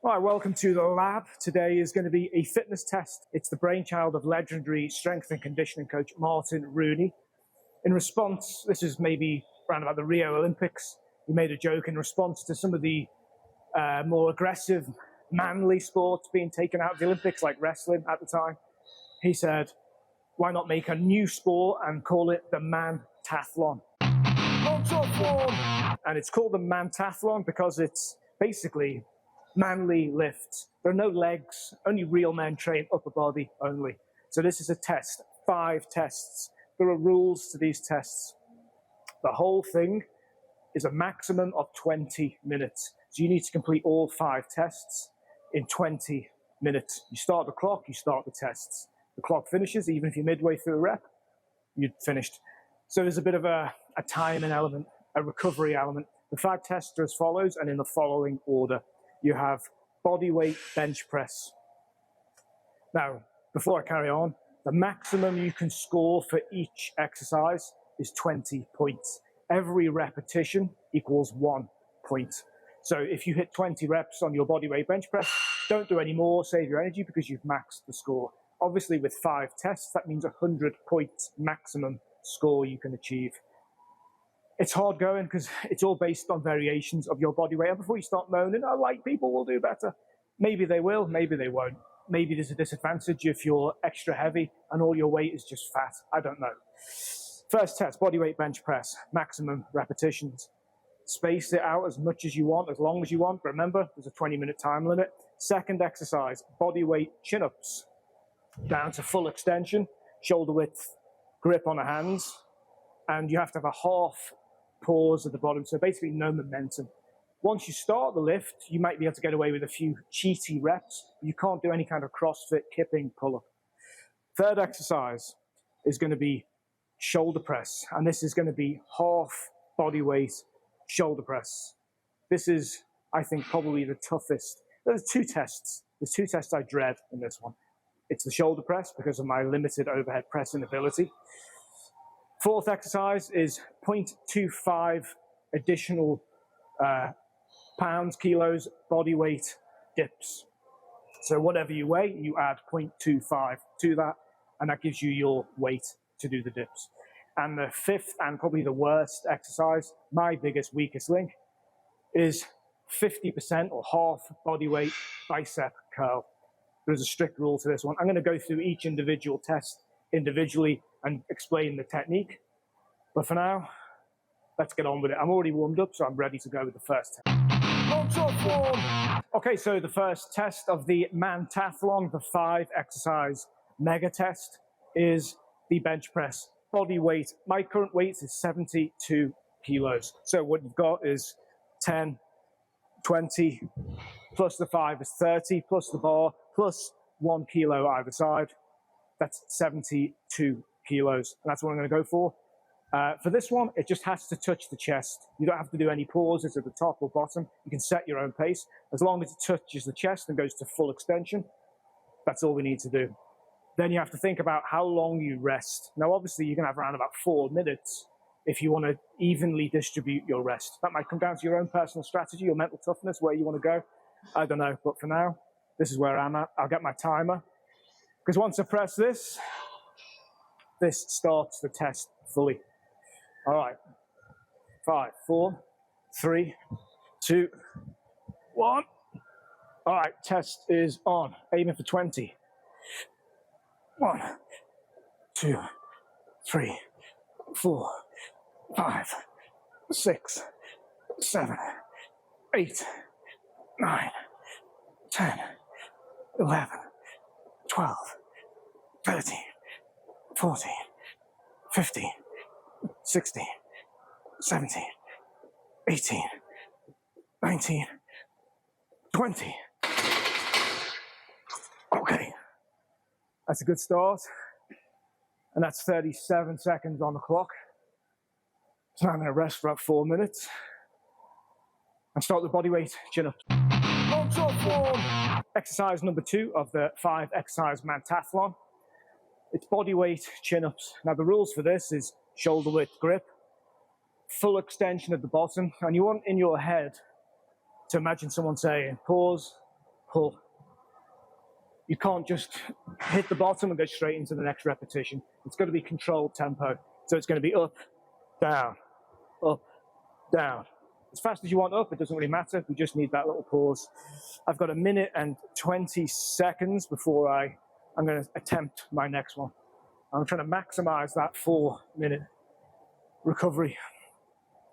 All right, welcome to the lab. Today is going to be a fitness test. It's the brainchild of legendary strength and conditioning coach Martin Rooney. In response, this is maybe around about the Rio Olympics, he made a joke in response to some of the more aggressive, manly sports being taken out of the Olympics, like wrestling at the time. He said, why not make a new sport and call it the MANTATHLON? And it's called the MANTATHLON because it's basically manly lifts. There are no legs, only real men train upper body only. So this is a test, 5 tests. There are rules to these tests. The whole thing is a maximum of 20 minutes. So you need to complete all 5 tests in 20 minutes. You start the clock, you start the tests. The clock finishes, even if you're midway through a rep, you've finished. So there's a bit of a timing element, a recovery element. The 5 tests are as follows, and in the following order. You have body weight bench press. Now, before I carry on, the maximum you can score for each exercise is 20 points. Every repetition equals 1 point. So if you hit 20 reps on your body weight bench press, don't do any more, save your energy because you've maxed the score. Obviously with 5 tests, that means 100 points maximum score you can achieve. It's hard going because it's all based on variations of your body weight. And before you start moaning, oh, light people will do better. Maybe they will, maybe they won't. Maybe there's a disadvantage if you're extra heavy and all your weight is just fat. I don't know. First test, body weight bench press, maximum repetitions. Space it out as much as you want, as long as you want. Remember, there's a 20-minute time limit. Second exercise, body weight chin-ups. Down to full extension, shoulder width grip on the hands. And you have to have a half pause at the bottom, so basically no momentum. Once you start the lift, you might be able to get away with a few cheaty reps. You can't do any kind of CrossFit kipping pull-up. Third exercise is going to be shoulder press, and this is going to be half body weight shoulder press. This is, I think, probably the toughest. There's 2 tests. There's 2 tests I dread in this one. It's the shoulder press because of my limited overhead pressing ability. Fourth exercise is 0.25 additional pounds, kilos, body weight dips. So whatever you weigh, you add 0.25 to that, and that gives you your weight to do the dips. And the 5th and probably the worst exercise, my biggest, weakest link, is 50% or half body weight bicep curl. There's a strict rule to this one. I'm going to go through each individual test individually and explain the technique. But for now, let's get on with it. I'm already warmed up, so I'm ready to go with the first test. Okay, so the first test of the MANTATHLON, the 5 exercise mega test, is the bench press. Body weight. My current weight is 72 kilos. So what you've got is 10, 20, plus the 5 is 30, plus the bar, plus 1 kilo either side. That's 72 kilos. And that's what I'm going to go for. For this one, it just has to touch the chest. You don't have to do any pauses at the top or bottom. You can set your own pace. As long as it touches the chest and goes to full extension, that's all we need to do. Then you have to think about how long you rest. Now, obviously, you can have around about 4 minutes if you want to evenly distribute your rest. That might come down to your own personal strategy, your mental toughness, where you want to go. I don't know. But for now, this is where I'm at. I'll get my timer. Because once I press this, this starts the test fully. All right. 5, 4, 3, 2, 1. All right, test is on. Aiming for 20. 1, 2, 3, 4, 5, 6, 7, 8, 9, 10, 11, 12, 13, 14, 15, 16, 17, 18, 19, 20. Okay, that's a good start. And that's 37 seconds on the clock. So now I'm going to rest for about 4 minutes and start the body weight chin-ups. Exercise number 2 of the 5 exercise MANTATHLON. It's body weight chin-ups. Now the rules for this is shoulder width grip, full extension at the bottom, and you want in your head to imagine someone saying, pause, pull. You can't just hit the bottom and go straight into the next repetition. It's got to be controlled tempo. So it's going to be up, down, up, down. As fast as you want up, it doesn't really matter. We just need that little pause. I've got 1 minute and 20 seconds before I'm going to attempt my next one. I'm trying to maximize that 4-minute recovery.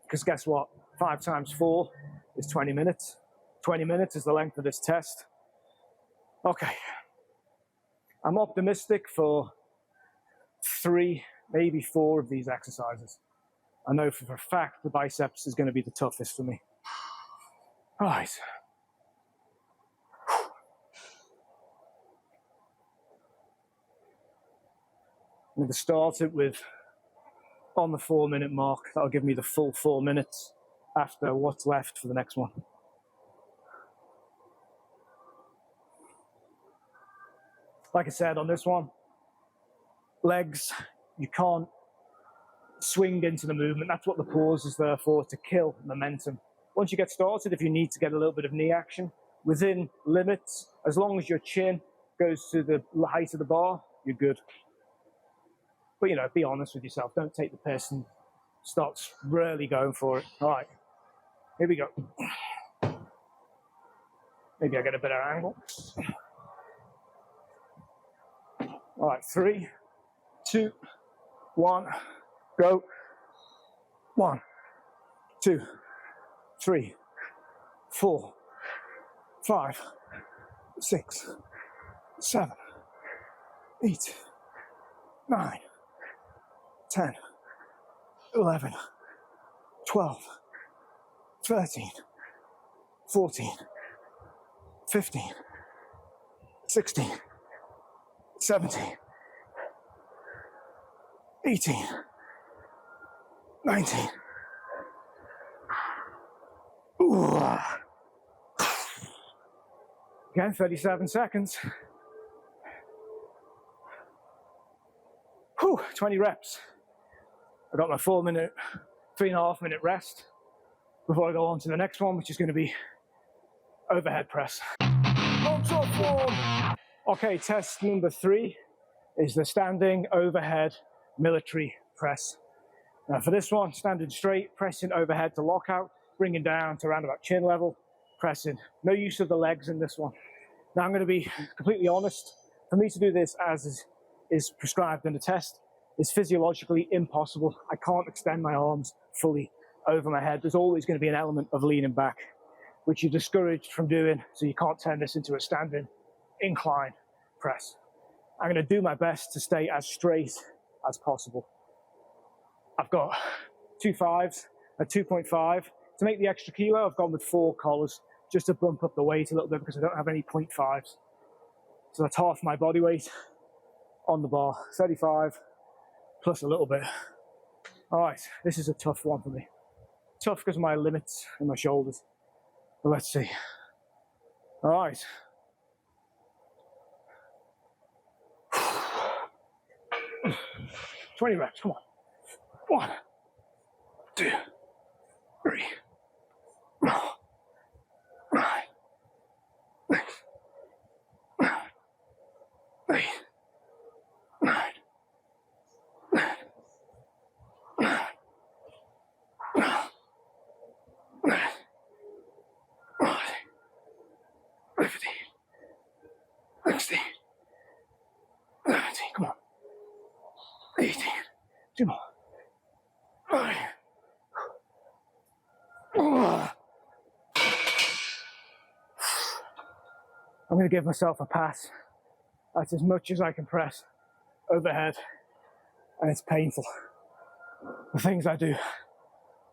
Because guess what? 5 times 4 is 20 minutes. 20 minutes is the length of this test. Okay. I'm optimistic for 3, maybe 4 of these exercises. I know for a fact the biceps is going to be the toughest for me. All right. I'm going to start it with, on the 4-minute mark, that'll give me the full 4 minutes after what's left for the next one. Like I said, on this one, legs, you can't swing into the movement. That's what the pause is there for, to kill momentum. Once you get started, if you need to get a little bit of knee action, within limits, as long as your chin goes to the height of the bar, you're good. But, you know, be honest with yourself. Don't take the piss and start really going for it. All right, here we go. Maybe I get a better angle. All right, 3, 2, 1, go. 1, 2, 3, 4, 5, 6, 7, 8, 9, 10, 11, 12, 13, 14, 15, 16, 17, 18, 19. Ooh. Again, 37 seconds. Whew, 20 reps. I got my 4-minute, 3.5-minute rest before I go on to the next one, which is going to be overhead press. Okay, test number 3 is the standing overhead military press. Now for this one, standing straight, pressing overhead to lockout, bringing down to around about chin level, pressing. No use of the legs in this one. Now I'm going to be completely honest. For me to do this as is prescribed in the test is physiologically impossible. I can't extend my arms fully over my head. There's always going to be an element of leaning back, which you're discouraged from doing, so you can't turn this into a standing incline press. I'm going to do my best to stay as straight as possible. I've got 2 5s, a 2.5. To make the extra kilo, I've gone with 4 collars, just to bump up the weight a little bit because I don't have any 0.5s. So that's half my body weight on the bar, 35 plus a little bit. All right, this is a tough one for me. Tough because of my limits in my shoulders. But let's see. All right. Twenty reps, come on. 1, 2, 3, 4, 5, 6, 7, 8, 9, 10, 11, 12, 15, 16, 17, come on. 18, 2 more. I'm going to give myself a pass. That's as much as I can press overhead, and it's painful. The things I do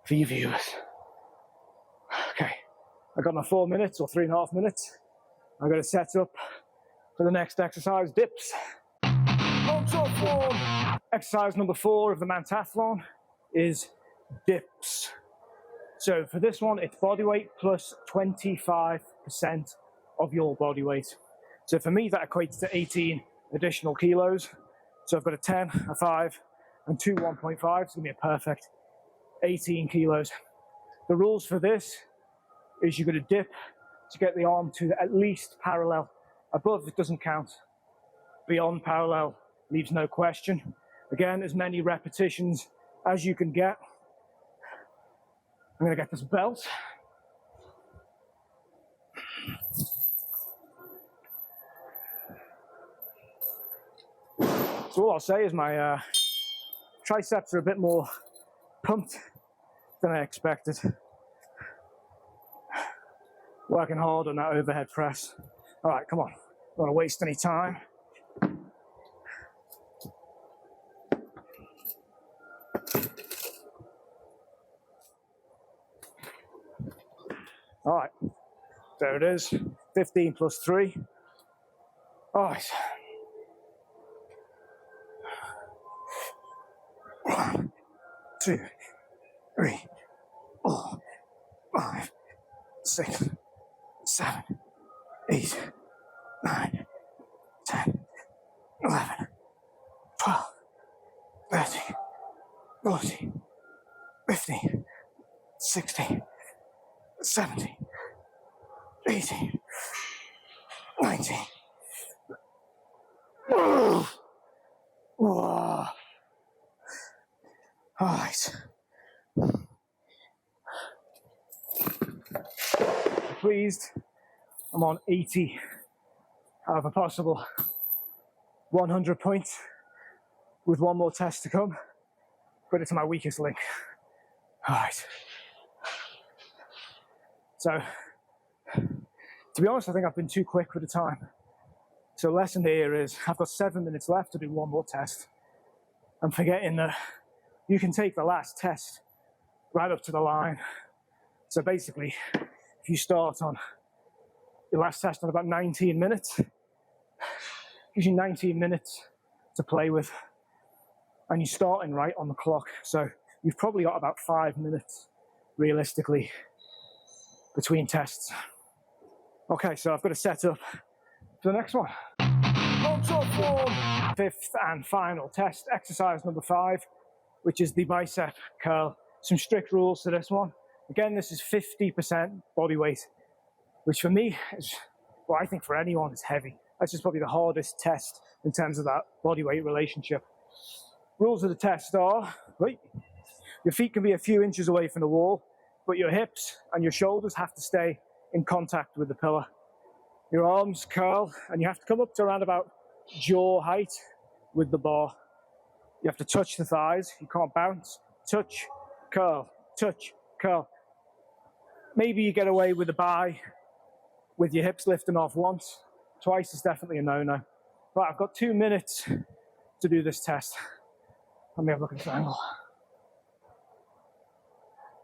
for you viewers. Okay, I got my 4 minutes or 3.5 minutes. I'm going to set up for the next exercise, dips. Exercise number 4 of the Mantathlon is dips. So for this one, it's body weight plus 25% of your body weight. So for me, that equates to 18 additional kilos. So I've got a 10, a 5, and 2 1.5. It's going to be a perfect 18 kilos. The rules for this is you're going to dip to get the arm to at least parallel. Above, it doesn't count. Beyond parallel leaves no question. Again, as many repetitions as you can get. I'm gonna get this belt. So all I'll say is my triceps are a bit more pumped than I expected. Working hard on that overhead press. All right, come on. Don't want to waste any time. All right, there it is. 15 plus 3. All right. 1, 2, 3, 4, 5, 6, 7, 8, 9, 10, 11, 12, 13, 14, 15, 16, 17, 18, 19. Whoa. Whoa. All right. Pleased. I'm on 80 out of a possible 100 points with one more test to come. But it's my weakest link. All right. So, to be honest, I think I've been too quick with the time. So the lesson here is I've got 7 minutes left to do one more test. I'm forgetting that you can take the last test right up to the line. So basically, if you start on your last test on about 19 minutes, gives you 19 minutes to play with, and you're starting right on the clock. So you've probably got about 5 minutes, realistically, between tests. Okay, so I've got to set up for the next one. MANTATHLON. 5th and final test, exercise number 5, which is the bicep curl. Some strict rules to this one. Again, this is 50% body weight, which for me is, well, I think for anyone is heavy. That's just probably the hardest test in terms of that body weight relationship. Rules of the test are, right, your feet can be a few inches away from the wall, but your hips and your shoulders have to stay in contact with the pillar. Your arms curl, and you have to come up to around about jaw height with the bar. You have to touch the thighs, you can't bounce. Touch, curl, touch, curl. Maybe you get away with a bye with your hips lifting off once. Twice is definitely a no-no. Right, I've got 2 minutes to do this test. Let me have a look at this angle.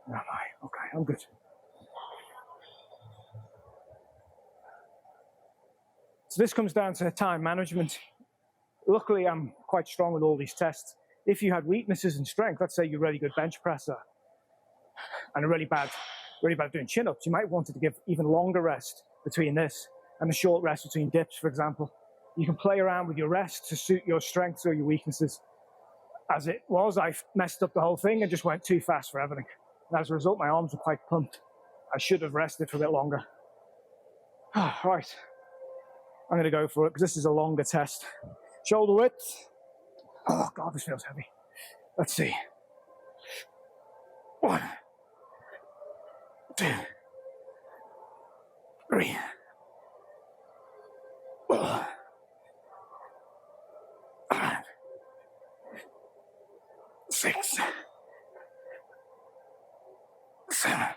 Am I? Okay, I'm good. So this comes down to time management. Luckily, I'm quite strong with all these tests. If you had weaknesses in strength, let's say you're a really good bench presser and really bad doing chin-ups, you might want to give even longer rest between this and a short rest between dips, for example. You can play around with your rest to suit your strengths or your weaknesses. As it was, I messed up the whole thing and just went too fast for everything. And as a result, my arms were quite pumped. I should have rested for a bit longer. Right, I'm gonna go for it because this is a longer test. Shoulder width. Oh God, this feels heavy. Let's see. 1, 2, 3, 4, 5, 6, 7,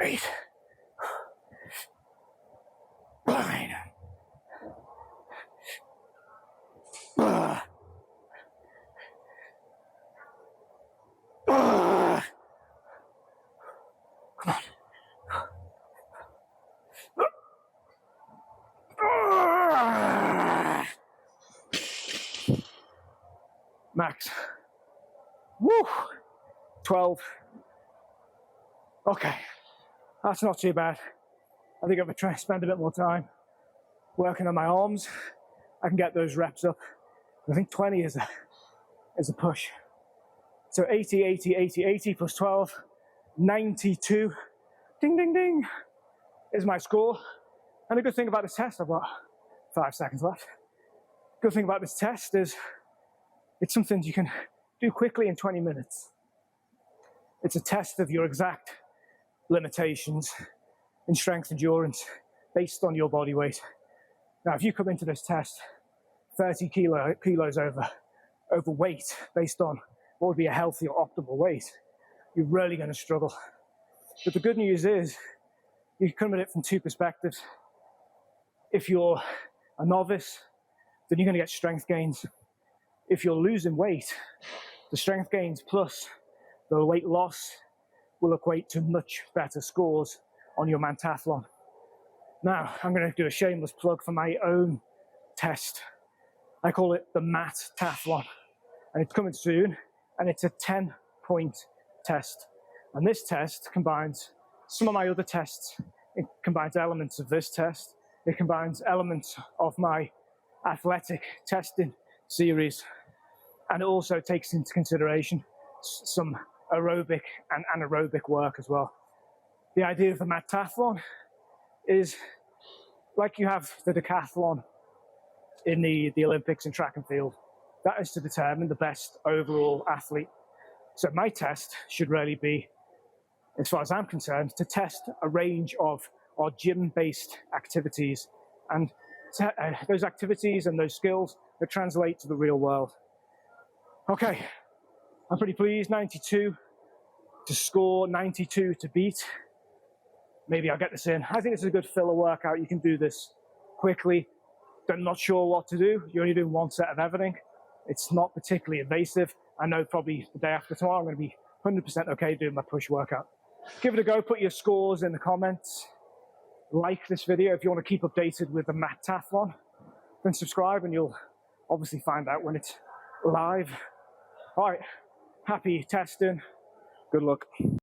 8, 9. Come on. Max. Woo! 12. Okay, that's not too bad. I think if I try to spend a bit more time working on my arms, I can get those reps up. I think 20 is a push. So 80, 80, 80, 80 plus 12, 92 ding, ding, ding, is my score. And the good thing about this test, I've got 5 seconds left. Good thing about this test is it's something you can do quickly in 20 minutes. It's a test of your exact limitations in strength endurance based on your body weight. Now, if you come into this test 30 kilos overweight based on what would be a healthy or optimal weight, you're really going to struggle. But the good news is you can come at it from 2 perspectives. If you're a novice, then you're going to get strength gains. If you're losing weight, the strength gains plus the weight loss will equate to much better scores on your Mantathlon. Now, I'm going to do a shameless plug for my own test. I call it the MANTATHLON, and it's coming soon, and it's a 10-point test. And this test combines some of my other tests. It combines elements of this test. It combines elements of my athletic testing series, and it also takes into consideration some aerobic and anaerobic work as well. The idea of the MANTATHLON is like you have the decathlon in the Olympics and track and field. That is to determine the best overall athlete. So my test should really be, as far as I'm concerned, to test a range of our gym-based activities and those activities and those skills that translate to the real world. Okay, I'm pretty pleased. 92 to score, 92 to beat. Maybe I'll get this in. I think this is a good filler workout. You can do this quickly. I'm not sure what to do. You're only doing 1 set of everything. It's not particularly invasive. I know probably the day after tomorrow I'm going to be 100% okay doing my push workout. Give it a go. Put your scores in the comments. Like this video if you want to keep updated with the MANTATHLON. Then subscribe and you'll obviously find out when it's live. All right, happy testing. Good luck.